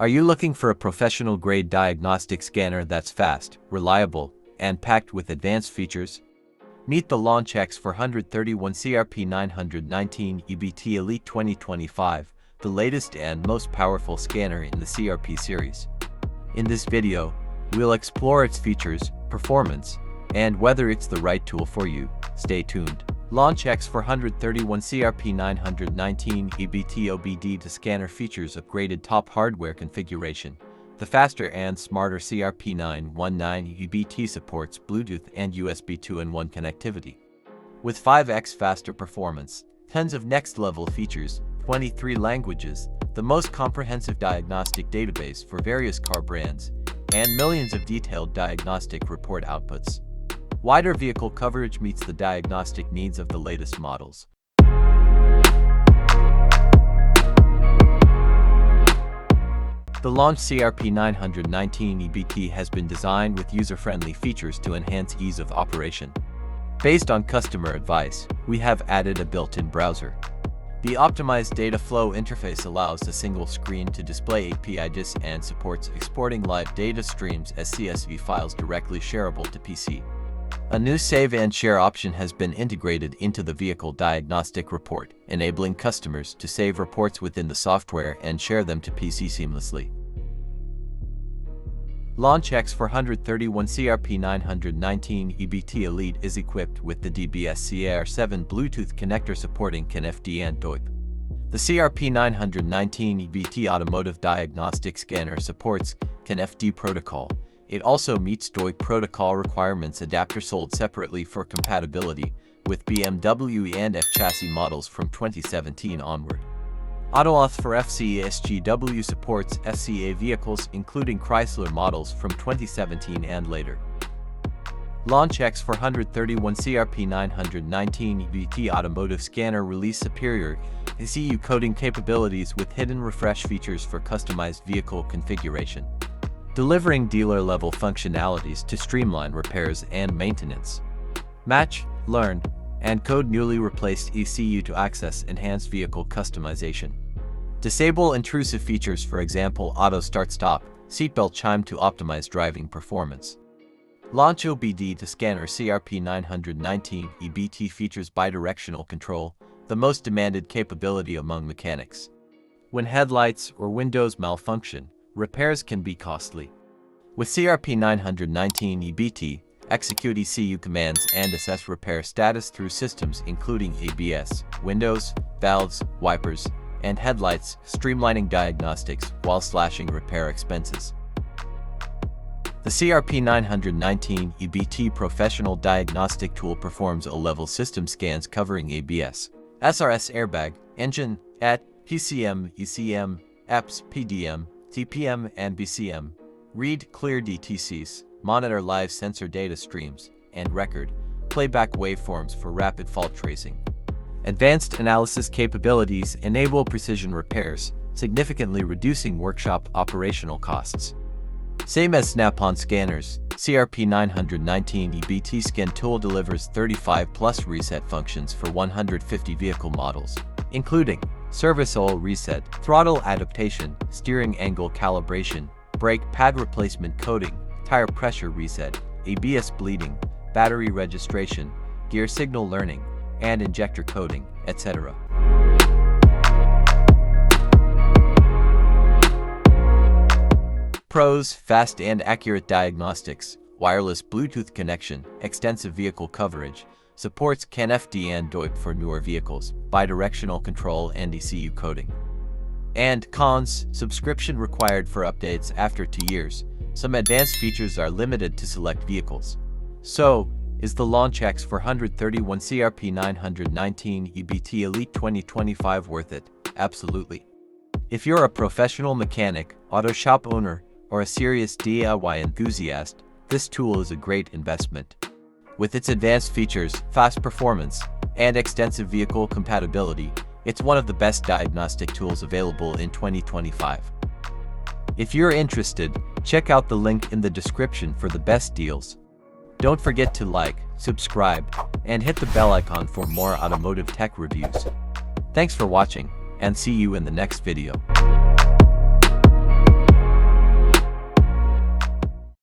Are you looking for a professional-grade diagnostic scanner that's fast, reliable, and packed with advanced features? Meet the LAUNCH X431 CRP919EBT Elite 2025, the latest and most powerful scanner in the CRP series. In this video, we'll explore its features, performance, and whether it's the right tool for you. Stay tuned. LAUNCH X431 CRP919EBT OBD to scanner features upgraded top hardware configuration. The faster and smarter CRP919EBT supports Bluetooth and USB 2-in-1 connectivity. With 5x faster performance, tons of next-level features, 23 languages, the most comprehensive diagnostic database for various car brands, and millions of detailed diagnostic report outputs. Wider vehicle coverage meets the diagnostic needs of the latest models. The LAUNCH CRP919EBT has been designed with user-friendly features to enhance ease of operation. Based on customer advice, we have added a built-in browser. The optimized data flow interface allows a single screen to display APIs and supports exporting live data streams as CSV files directly shareable to PC. A new Save and Share option has been integrated into the vehicle diagnostic report, enabling customers to save reports within the software and share them to PC seamlessly. LAUNCH X431 CRP919EBT Elite is equipped with the DBS-CAR7 Bluetooth connector supporting CAN-FD and DOIP. The CRP919EBT Automotive diagnostic scanner supports CAN-FD protocol. It also meets DOIP protocol requirements. Adapter sold separately for compatibility with BMW and F chassis models from 2017 onward. Automotive for FCA-SGW supports FCA vehicles including Chrysler models from 2017 and later. LAUNCH X431 CRP919EBT Automotive Scanner release superior ECU coding capabilities with hidden refresh features for customized vehicle configuration, delivering dealer-level functionalities to streamline repairs and maintenance. Match, learn, and code newly replaced ECU to access enhanced vehicle customization. Disable intrusive features, for example auto start-stop, seatbelt chime to optimize driving performance. LAUNCH OBD to scanner CRP919EBT features bidirectional control, the most demanded capability among mechanics. When headlights or windows malfunction, repairs can be costly. With CRP919EBT, execute ECU commands and assess repair status through systems including ABS, windows, valves, wipers, and headlights, streamlining diagnostics while slashing repair expenses. The CRP919EBT professional diagnostic tool performs O-level system scans covering ABS, SRS airbag, engine, AT, PCM, ECM, EPS, PDM, TPM and BCM, read clear DTCs, monitor live sensor data streams, and record playback waveforms for rapid fault tracing. Advanced analysis capabilities enable precision repairs, significantly reducing workshop operational costs. Same as Snap-on scanners, CRP919EBT Scan Tool delivers 35+ reset functions for 150 vehicle models, including service oil reset, throttle adaptation, steering angle calibration, brake pad replacement coding, tire pressure reset, ABS bleeding, battery registration, gear signal learning, and injector coding, etc. Pros: fast and accurate diagnostics, wireless Bluetooth connection, extensive vehicle coverage, supports CAN-FD and DOIP for newer vehicles, bidirectional control and ECU coding. And cons: subscription required for updates after 2 years. Some advanced features are limited to select vehicles. So, is the LAUNCH X431 CRP919EBT Elite 2025 worth it? Absolutely. If you're a professional mechanic, auto shop owner, or a serious DIY enthusiast, this tool is a great investment. With its advanced features, fast performance, and extensive vehicle compatibility, it's one of the best diagnostic tools available in 2025. If you're interested, check out the link in the description for the best deals. Don't forget to like, subscribe, and hit the bell icon for more automotive tech reviews. Thanks for watching, and see you in the next video.